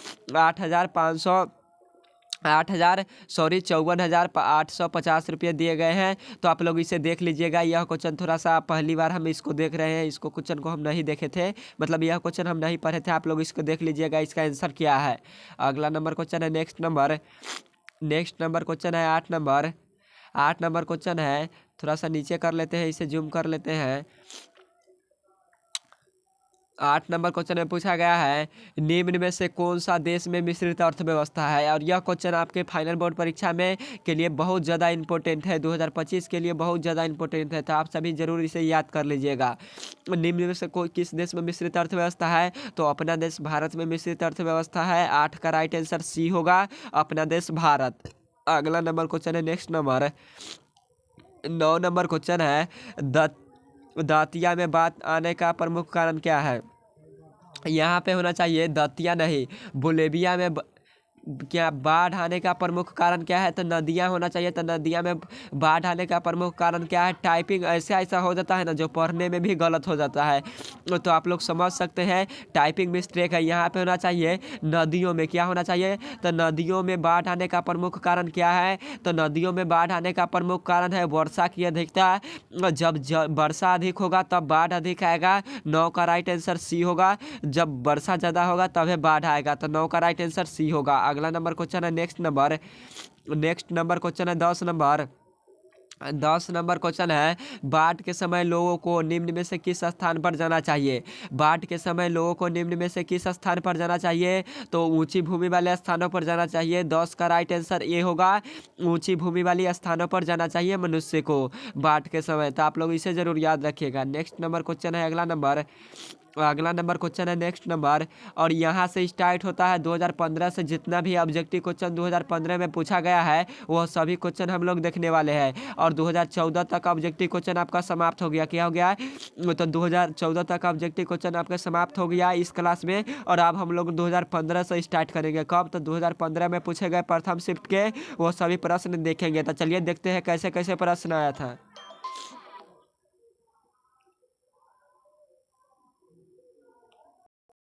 54,850 रुपये दिए गए हैं। तो आप लोग इसे देख लीजिएगा। यह क्वेश्चन थोड़ा सा पहली बार हम इसको देख रहे हैं, इसको क्वेश्चन को हम नहीं देखे थे, मतलब यह क्वेश्चन हम नहीं पढ़े थे। आप लोग इसको देख लीजिएगा, इसका आंसर क्या है। अगला नंबर क्वेश्चन है, नेक्स्ट नंबर क्वेश्चन है 8 नंबर। 8 नंबर क्वेश्चन है, थोड़ा सा नीचे कर लेते हैं, इसे जूम कर लेते हैं। 8 नंबर क्वेश्चन में पूछा गया है निम्न में से कौन सा देश में मिश्रित अर्थव्यवस्था है? और यह क्वेश्चन आपके फाइनल बोर्ड परीक्षा में के लिए बहुत ज़्यादा इंपॉर्टेंट है, 2025 के लिए बहुत ज़्यादा इंपॉर्टेंट है। तो आप सभी जरूर इसे याद कर लीजिएगा। निम्न में से कोई किस देश में मिश्रित अर्थव्यवस्था है? तो अपना देश भारत में मिश्रित अर्थव्यवस्था है। 8 का राइट आंसर सी होगा, अपना देश भारत। अगला नंबर क्वेश्चन है, नेक्स्ट नंबर 9 नंबर क्वेश्चन है दातिया में बाढ़ आने का प्रमुख कारण क्या है? यहाँ पे होना चाहिए दातिया नहीं, बोलेविया में क्या बाढ़ आने का प्रमुख कारण क्या है? तो नदियाँ होना चाहिए। तो नदियाँ में बाढ़ आने का प्रमुख कारण क्या है? टाइपिंग ऐसा हो जाता है ना, जो पढ़ने में भी गलत हो जाता है। तो आप लोग समझ सकते हैं, टाइपिंग मिस्टेक है। यहाँ पे होना चाहिए नदियों में। क्या होना चाहिए? तो नदियों में बाढ़ आने का प्रमुख कारण क्या है? तो नदियों में बाढ़ आने का प्रमुख कारण है वर्षा की अधिकता। जब वर्षा अधिक होगा तब बाढ़ अधिक आएगा। 9 का राइट आंसर सी होगा। जब वर्षा ज़्यादा होगा तभी बाढ़ आएगा। तो 9 का राइट आंसर सी होगा। अगला नंबर क्वेश्चन है, नेक्स्ट नंबर क्वेश्चन है 10 नंबर क्वेश्चन है बाढ़ के समय लोगों को निम्न में से किस स्थान पर जाना चाहिए? बाढ़ के समय लोगों को निम्न में से किस स्थान पर जाना चाहिए? तो ऊंची भूमि वाले स्थानों पर जाना चाहिए। 10 का राइट आंसर ये होगा, ऊंची भूमि वाली स्थानों पर जाना चाहिए मनुष्य को बाढ़ के समय। तो आप लोग इसे जरूर याद रखिएगा। नेक्स्ट नंबर क्वेश्चन है, अगला नंबर क्वेश्चन है, नेक्स्ट नंबर। और यहाँ से स्टार्ट होता है 2015 से जितना भी ऑब्जेक्टिव क्वेश्चन 2015 में पूछा गया है वह सभी क्वेश्चन हम लोग देखने वाले हैं। और 2014 तक ऑब्जेक्टिव क्वेश्चन आपका समाप्त हो गया। क्या हो गया? तो 2014 तक ऑब्जेक्टिव क्वेश्चन आपका समाप्त हो गया इस क्लास में। और अब हम लोग 2015 से स्टार्ट करेंगे। कब? तो 2015 में पूछे गए प्रथम शिफ्ट के वो सभी प्रश्न देखेंगे। तो चलिए देखते हैं कैसे कैसे प्रश्न आया था।